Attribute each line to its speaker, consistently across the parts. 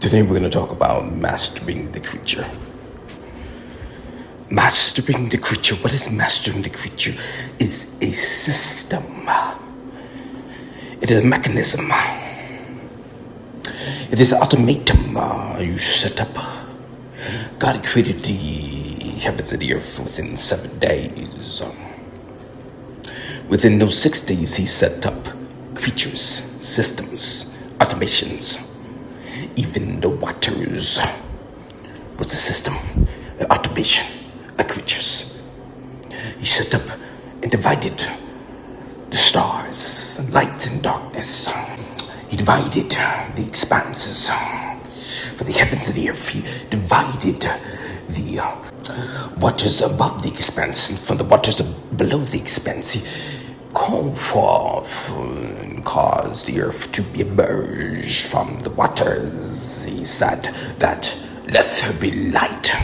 Speaker 1: Today we're going to talk about mastering the creature. Mastering the creature. What is mastering the creature? Is a system. It is a mechanism. It is an automatum you set up. God created the heavens and the earth within 7 days. Within those 6 days, he set up creatures, systems, automations. Even the waters was a system, an automation of creatures. He set up and divided the stars, light and darkness. He divided the expanses for the heavens and the earth. He divided the waters above the expanse and from the waters below the expanse. He called forth and caused the earth to emerge from the waters. He said that let there be light.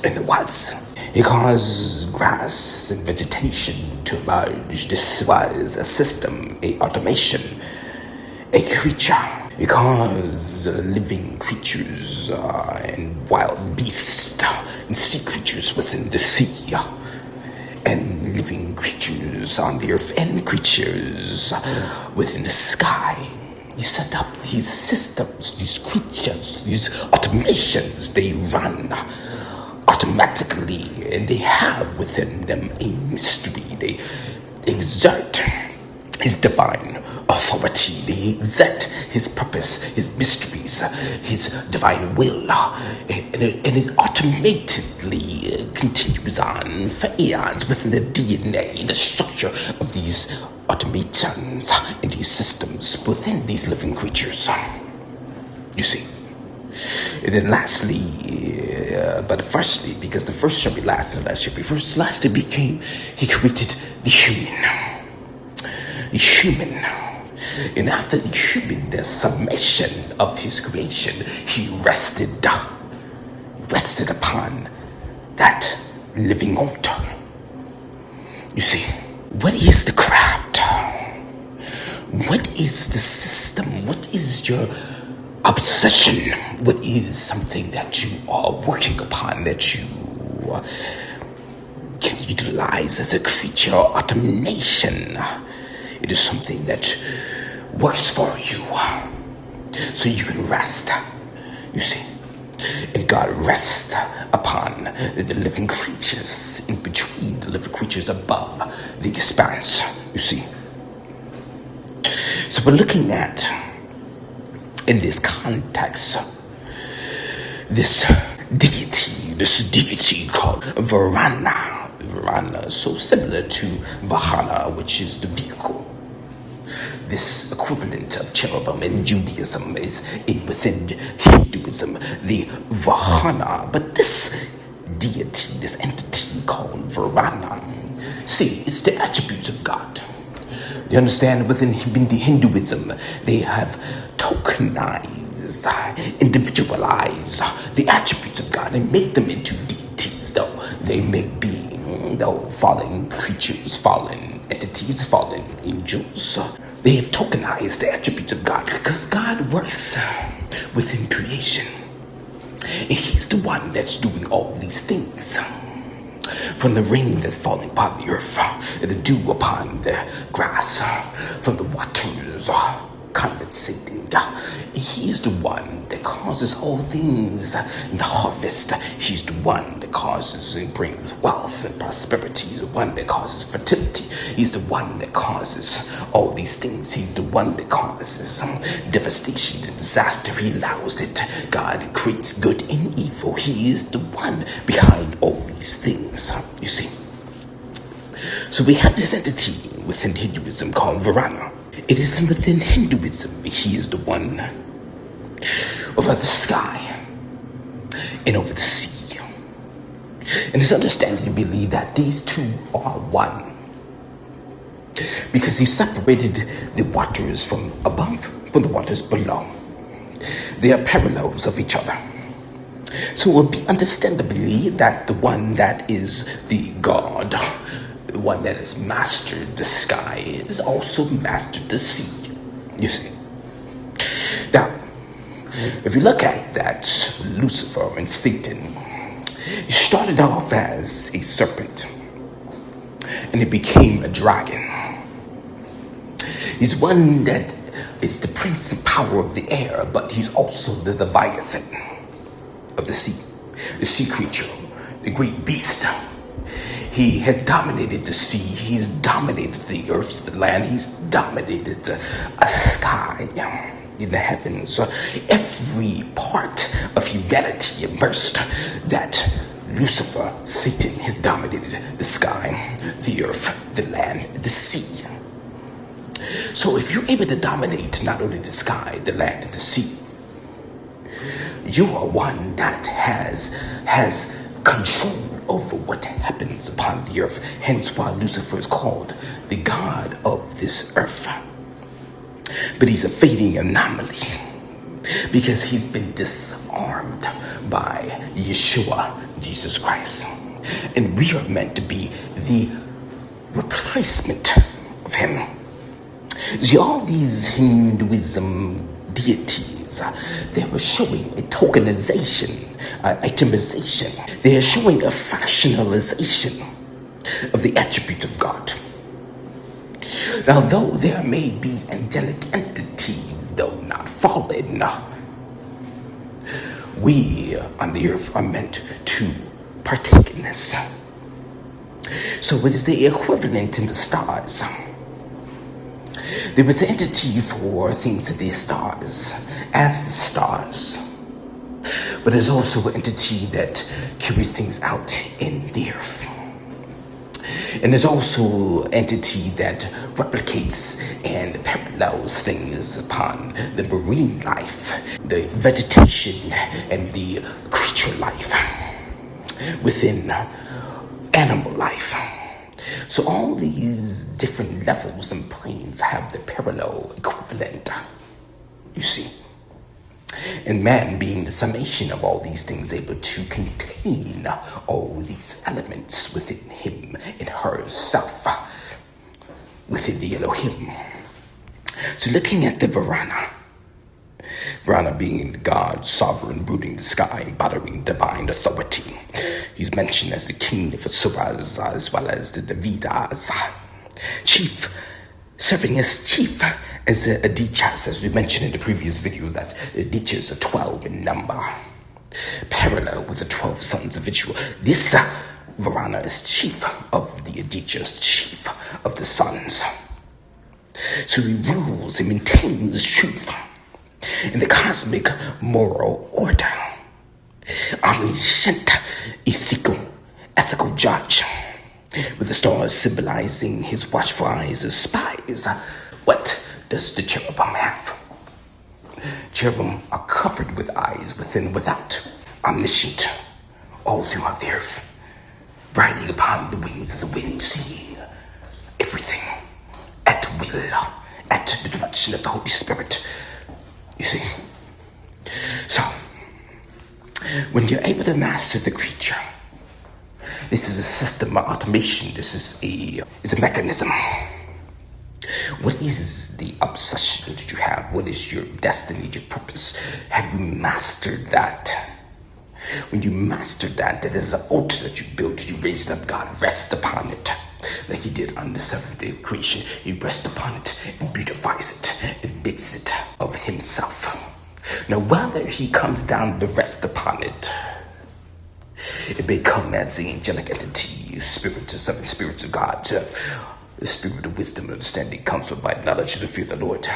Speaker 1: And there was. He caused grass and vegetation to emerge. This was a system, a automation, a creature. He caused living creatures and wild beasts and sea creatures within the sea. And living creatures on the earth and creatures within the sky. You set up these systems, these creatures, these automations. They run automatically and they have within them a mystery. They exert his divine authority. They exert his purpose, his mysteries, his divine will. And it automatically continues on for eons within the DNA, the structure of these automatons and these systems within these living creatures. You see. And then firstly, because the first shall be last and last shall be first, lastly he created the human. The human. And after the human, the summation of his creation, he rested upon that living altar. You see, what is the craft? What is the system? What is your obsession? What is something that you are working upon that you can utilize as a creature automation? It is something that works for you, so you can rest. You see, and God rests upon the living creatures, in between the living creatures above the expanse. You see, so we're looking at, in this context, this deity called Varuna. Varuna, so similar to Vahana, which is the vehicle. This equivalent of cherubim in Judaism is within Hinduism, the Vahana. But this deity, this entity called Varuna, see, it's the attributes of God. You understand, within Hinduism, they have tokenized, individualized the attributes of God and make them into deities, though they may be fallen creatures, fallen entities, fallen angels. They have tokenized the attributes of God because God works within creation. And he's the one that's doing all these things. From the rain that's falling upon the earth, the dew upon the grass, from the waters condensating. He is the one that causes all things in the harvest. He's the one that causes and brings wealth and prosperity. He's the one that causes fertility. He's the one that causes all these things. He's the one that causes devastation and disaster. He allows it. God creates good and evil. He is the one behind all these things. You see. So we have this entity within Hinduism called Varuna. It is within Hinduism. He is the one over the sky and over the sea. And it's understanding to believe that these two are one, because he separated the waters from above from the waters below. They are parallels of each other. So it will be understandably that the one that is the God, the one that has mastered the sky, is also mastered the sea. You see. Now, If you look at that, Lucifer and Satan, he started off as a serpent and it became a dragon. He's one that is the prince and power of the air, but he's also the Leviathan of the sea creature, the great beast. He has dominated the sea, he's dominated the earth, the land, he's dominated the sky in the heavens. Every part of humanity immersed that Lucifer, Satan, has dominated the sky, the earth, the land, the sea. So if you're able to dominate not only the sky, the land, and the sea, you are one that has control over what happens upon the earth. Hence why Lucifer is called the god of this earth. But he's a fading anomaly because he's been disarmed by Yeshua, Jesus Christ. And we are meant to be the replacement of him. See, all these Hinduism deities, they were showing a tokenization, itemization. They are showing a fractionalization of the attributes of God. Now, though there may be angelic entities, though not fallen, we on the earth are meant to partake in this. So it is the equivalent in the stars. There was an entity for things in the stars as the stars. But there's also an entity that carries things out in the earth. And there's also an entity that replicates and parallels things upon the marine life, the vegetation, and the creature life within animal life. So all these different levels and planes have the parallel equivalent, you see. And man being the summation of all these things, able to contain all these elements within him and herself, within the Elohim. So looking at the Varuna being God, sovereign, ruling the sky, embodying divine authority. He's mentioned as the king of Asuras as well as the Davidas. Serving as chief as a Adichas, as we mentioned in the previous video, that Adichas are 12 in number, parallel with the 12 sons of Israel. This Varuna is chief of the Adichas, chief of the sons. So he rules and maintains truth in the cosmic moral order. Omniscient, ethical judge, with the stars symbolizing his watchful eyes as spies. What does the cherubim have? Cherubim are covered with eyes within and without, omniscient, all throughout the earth, riding upon the wings of the wind, seeing everything at will, at the direction of the Holy Spirit. You see? So, when you're able to master the creature, this is a system of automation. This is a mechanism. What is the obsession that you have? What is your destiny, your purpose? Have you mastered that? When you master that, that is an altar that you built, you raised up, God rests upon it. Like he did on the seventh day of creation. He rests upon it and beautifies it and makes it of himself. Now, whether he comes down to rest upon it, it may come as the angelic entity, spirit, the seven spirits of God. The spirit of wisdom and understanding comes by knowledge and the fear of the Lord.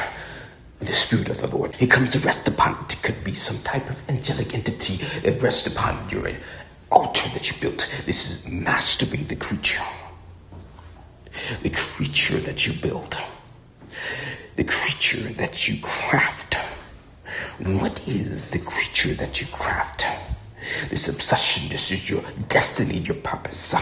Speaker 1: And the spirit of the Lord, he comes to rest upon it. It could be some type of angelic entity that rests upon your altar that you built. This is mastering the creature. The creature that you build. The creature that you craft. What is the creature that you craft? This obsession, this is your destiny, your purpose.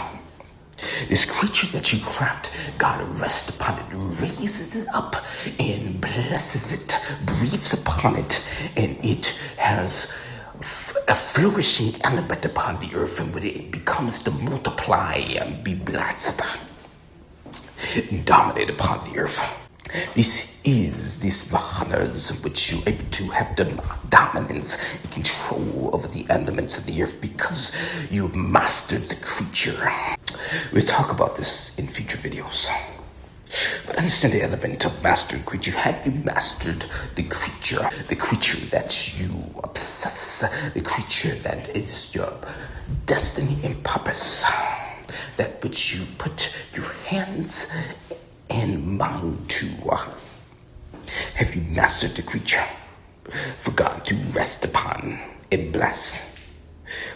Speaker 1: This creature that you craft, God rests upon it, raises it up, and blesses it, breathes upon it, and it has a flourishing element upon the earth, and when it becomes to multiply and be blessed and dominate upon the earth. This is these Vahanas in which you're able to have dominance and control over the elements of the earth because you mastered the creature. We'll talk about this in future videos. But understand the element of mastering creature. Have you mastered the creature that you possess, the creature that is your destiny and purpose, that which you put your hands and mind to? Have you mastered the creature for God to rest upon and bless?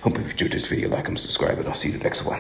Speaker 1: Hope you enjoyed this video. Like and subscribe, and I'll see you in the next one.